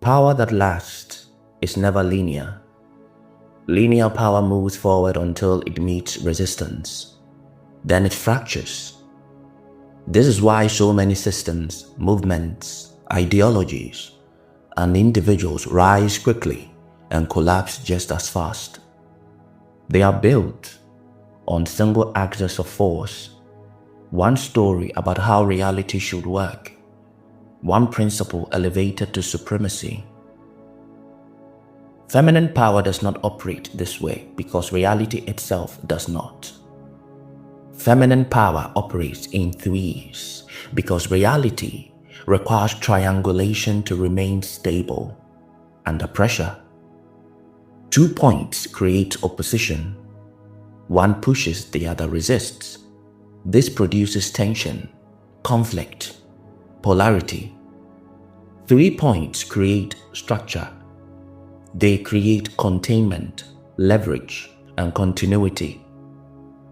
Power that lasts is never linear. Linear power moves forward until it meets resistance. Then it fractures. This is why so many systems, movements, ideologies, and individuals rise quickly and collapse just as fast. They are built on single axis of force, one story about how reality should work, one principle elevated to supremacy. Feminine power does not operate this way because reality itself does not. Feminine power operates in threes because reality requires triangulation to remain stable under pressure. 2 points create opposition. One pushes, the other resists. This produces tension, conflict, polarity. 3 points create structure. They create containment, leverage, and continuity.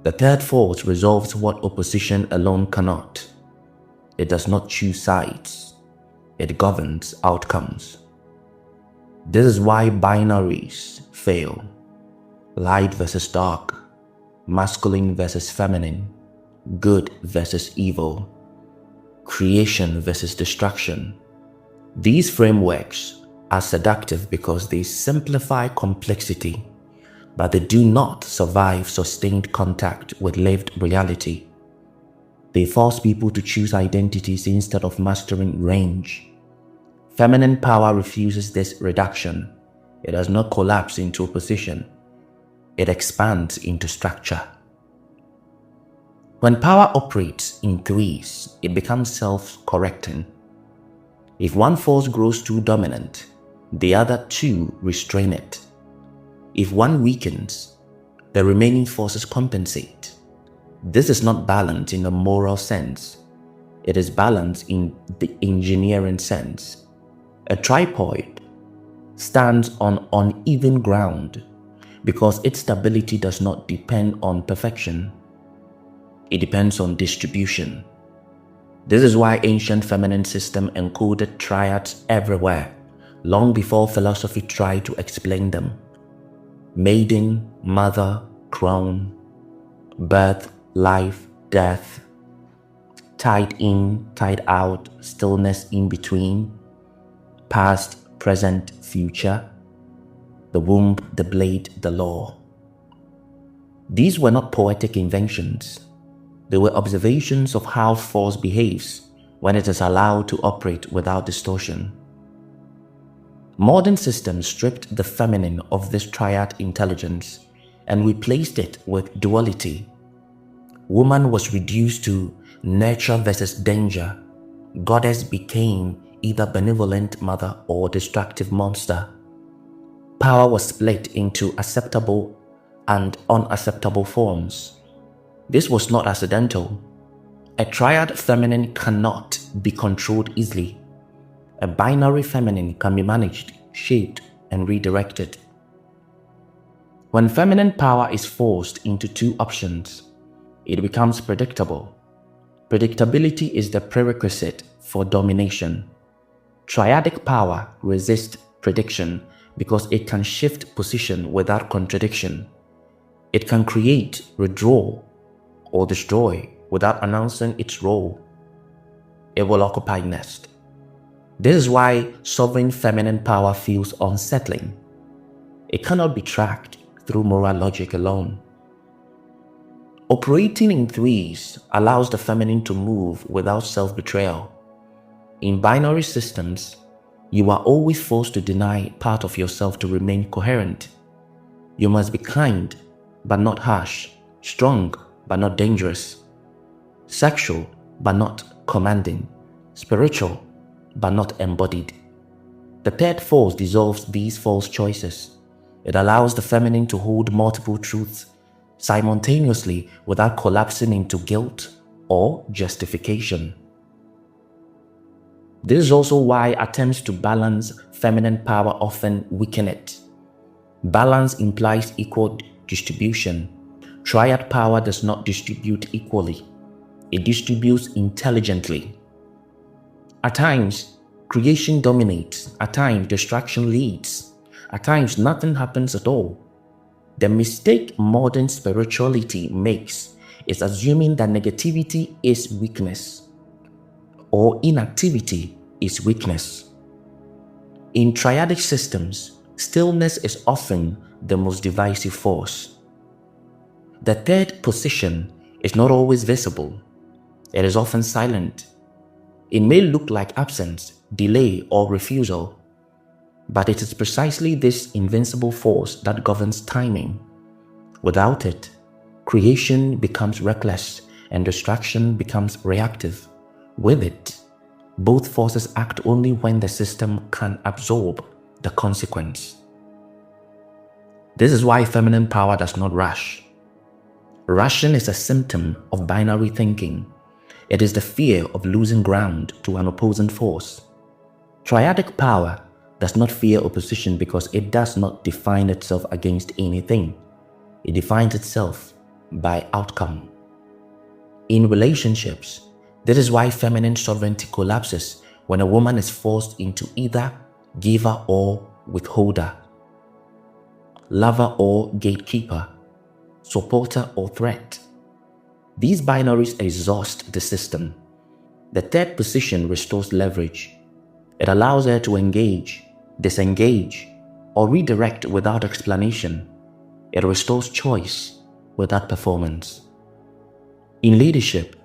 The third force resolves what opposition alone cannot. It does not choose sides. It governs outcomes. This is why binaries fail. Light versus dark, masculine versus feminine, good versus evil, creation versus destruction. These frameworks are seductive because they simplify complexity, but they do not survive sustained contact with lived reality. They force people to choose identities instead of mastering range. Feminine power refuses this reduction. It does not collapse into opposition. It expands into structure. When power operates in threes, it becomes self-correcting. If one force grows too dominant, the other two restrain it. If one weakens, the remaining forces compensate. This is not balance in the moral sense. It is balance in the engineering sense. A tripod stands on uneven ground because its stability does not depend on perfection. It depends on distribution. This is why ancient feminine system encoded triads everywhere, long before philosophy tried to explain them. Maiden, mother, crown, birth, life, death, tied in, tied out, stillness in between, past, present, future, the womb, the blade, the law. These were not poetic inventions. They were observations of how force behaves when it is allowed to operate without distortion. Modern systems stripped the feminine of this triad intelligence and replaced it with duality. Woman was reduced to nurture versus danger. Goddess became either benevolent mother or destructive monster. Power was split into acceptable and unacceptable forms. This was not accidental. A triad feminine cannot be controlled easily. A binary feminine can be managed, shaped, and redirected. When feminine power is forced into two options, it becomes predictable. Predictability is the prerequisite for domination. Triadic power resists prediction because it can shift position without contradiction. It can create, withdraw, or destroy without announcing its role. It will occupy next. This is why sovereign feminine power feels unsettling. It cannot be tracked through moral logic alone. Operating in threes allows the feminine to move without self-betrayal. In binary systems, you are always forced to deny part of yourself to remain coherent. You must be kind, but not harsh, strong, but not dangerous, sexual, but not commanding, spiritual, but not embodied. The third force dissolves these false choices. It allows the feminine to hold multiple truths simultaneously without collapsing into guilt or justification. This is also why attempts to balance feminine power often weaken it. Balance implies equal distribution. Triad power does not distribute equally. It distributes intelligently. At times, creation dominates At times, distraction leads. At times, nothing happens at all. The mistake modern spirituality makes is assuming that negativity is weakness or inactivity is weakness. In triadic systems, stillness is often the most divisive force. The third position is not always visible. It is often silent. It may look like absence, delay, or refusal, but it is precisely this invincible force that governs timing. Without it, creation becomes reckless and distraction becomes reactive. With it, both forces act only when the system can absorb the consequence. This is why feminine power does not rush. Rushing is a symptom of binary thinking. It is the fear of losing ground to an opposing force. Triadic power does not fear opposition because it does not define itself against anything. It defines itself by outcome. In relationships, this is why feminine sovereignty collapses when a woman is forced into either giver or withholder, lover or gatekeeper, supporter or threat. These binaries exhaust the system. The third position restores leverage. It allows her to engage, disengage, or redirect without explanation. It restores choice without performance. In leadership,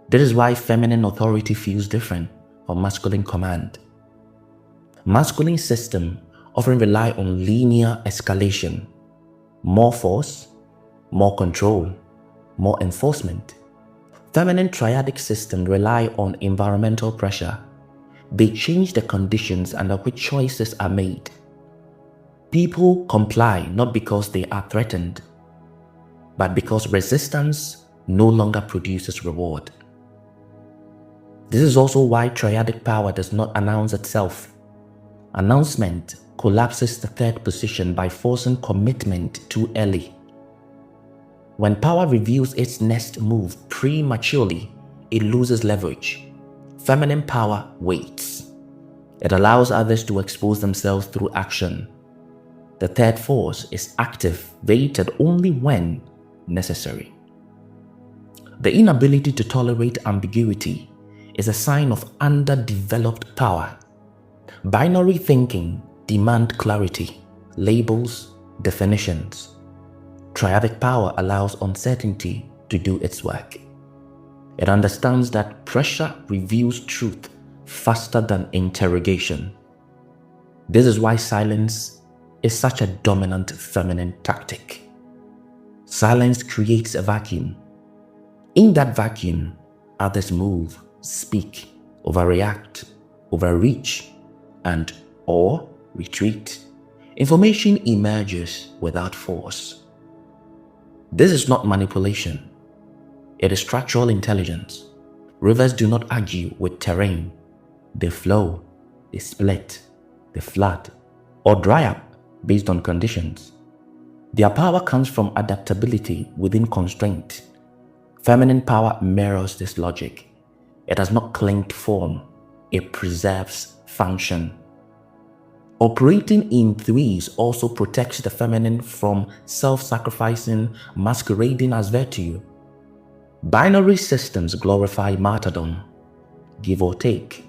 this is why feminine authority feels different from masculine command. Masculine systems often rely on linear escalation, more force, more control, more enforcement. Feminine triadic systems rely on environmental pressure. They change the conditions under which choices are made. People comply not because they are threatened, but because resistance no longer produces reward. This is also why triadic power does not announce itself. Announcement collapses the third position by forcing commitment too early. When power reveals its next move prematurely, it loses leverage. Feminine power waits. It allows others to expose themselves through action. The third force is activated only when necessary. The inability to tolerate ambiguity is a sign of underdeveloped power. Binary thinking demands clarity, labels, definitions. Triadic power allows uncertainty to do its work. It understands that pressure reveals truth faster than interrogation. This is why silence is such a dominant feminine tactic. Silence creates a vacuum. In that vacuum, others move, speak, overreact, overreach, and or retreat. Information emerges without force. This is not manipulation. It is structural intelligence. Rivers do not argue with terrain. They flow, they split, they flood, or dry up based on conditions. Their power comes from adaptability within constraint. Feminine power mirrors this logic. It does not cling to form. It preserves function. Operating in threes also protects the feminine from self-sacrificing, masquerading as virtue. Binary systems glorify martyrdom, give or take,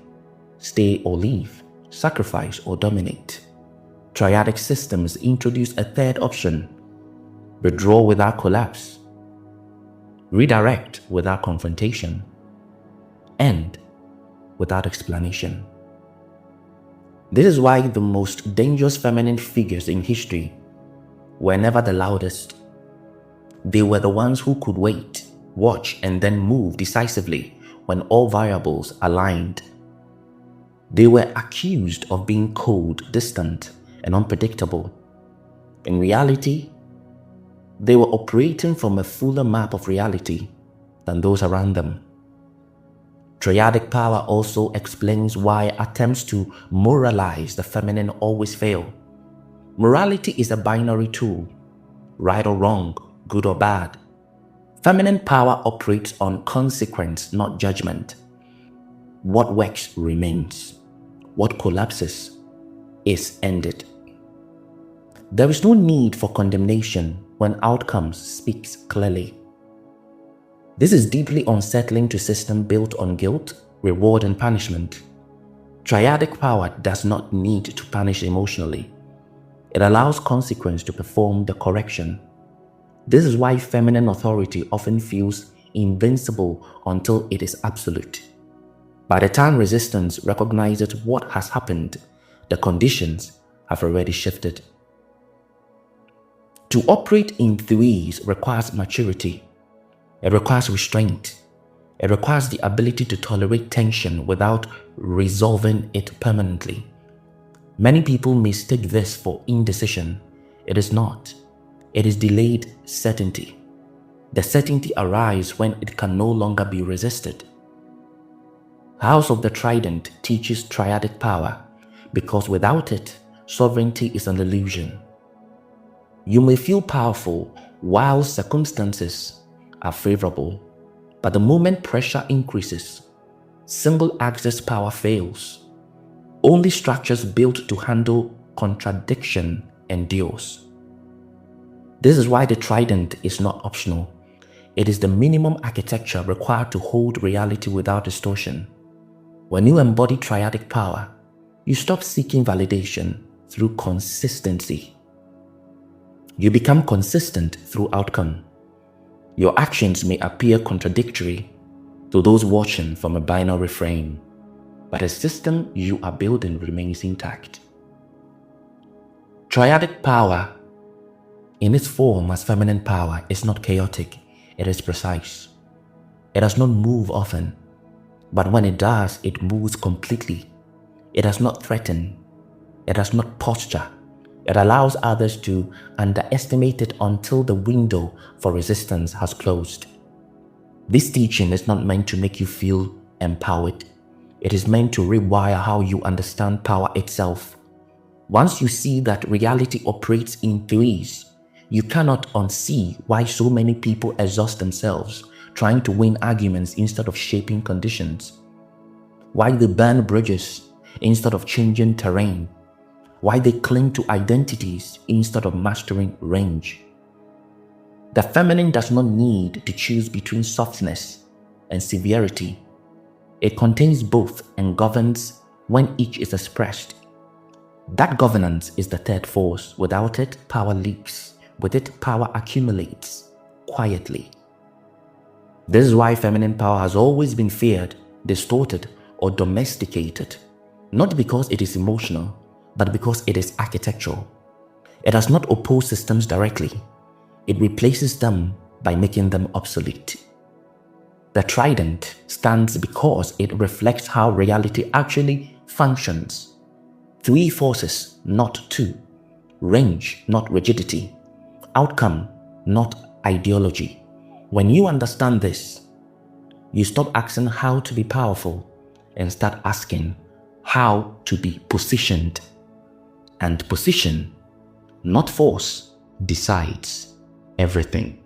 stay or leave, sacrifice or dominate. Triadic systems introduce a third option: withdraw without collapse, redirect without confrontation, end without explanation. This is why the most dangerous feminine figures in history were never the loudest. They were the ones who could wait, watch, and then move decisively when all variables aligned. They were accused of being cold, distant, and unpredictable. In reality, they were operating from a fuller map of reality than those around them. Triadic power also explains why attempts to moralize the feminine always fail. Morality is a binary tool, right or wrong, good or bad. Feminine power operates on consequence, not judgment. What works remains. What collapses is ended. There is no need for condemnation when outcomes speaks clearly. This is deeply unsettling to a system built on guilt, reward, and punishment. Triadic power does not need to punish emotionally. It allows consequence to perform the correction. This is why feminine authority often feels invincible until it is absolute. By the time resistance recognizes what has happened, the conditions have already shifted. To operate in threes requires maturity. It requires restraint. It requires the ability to tolerate tension without resolving it permanently. Many people mistake this for indecision. It is not. It is delayed certainty. The certainty arises when it can no longer be resisted. House of the Trident teaches triadic power because without it, sovereignty is an illusion. You may feel powerful while circumstances are favorable, but the moment pressure increases, single access power fails. Only structures built to handle contradiction endures. This is why the Trident is not optional. It is the minimum architecture required to hold reality without distortion. When you embody triadic power, you stop seeking validation through consistency. You become consistent through outcome. Your actions may appear contradictory to those watching from a binary frame, but the system you are building remains intact. Triadic power, in its form as feminine power, is not chaotic, it is precise. It does not move often, but when it does, it moves completely. It does not threaten, it does not posture. It allows others to underestimate it until the window for resistance has closed. This teaching is not meant to make you feel empowered. It is meant to rewire how you understand power itself. Once you see that reality operates in threes, you cannot unsee why so many people exhaust themselves trying to win arguments instead of shaping conditions. Why they burn bridges instead of changing terrain. Why they cling to identities instead of mastering range. The feminine does not need to choose between softness and severity. It contains both and governs when each is expressed. That governance is the third force. Without it, power leaks. With it, power accumulates quietly. This is why feminine power has always been feared, distorted, or domesticated. Not because it is emotional, but because it is architectural. It does not oppose systems directly. It replaces them by making them obsolete. The Trident stands because it reflects how reality actually functions. Three forces, not two. Range, not rigidity. Outcome, not ideology. When you understand this, you stop asking how to be powerful and start asking how to be positioned. And position, not force, decides everything.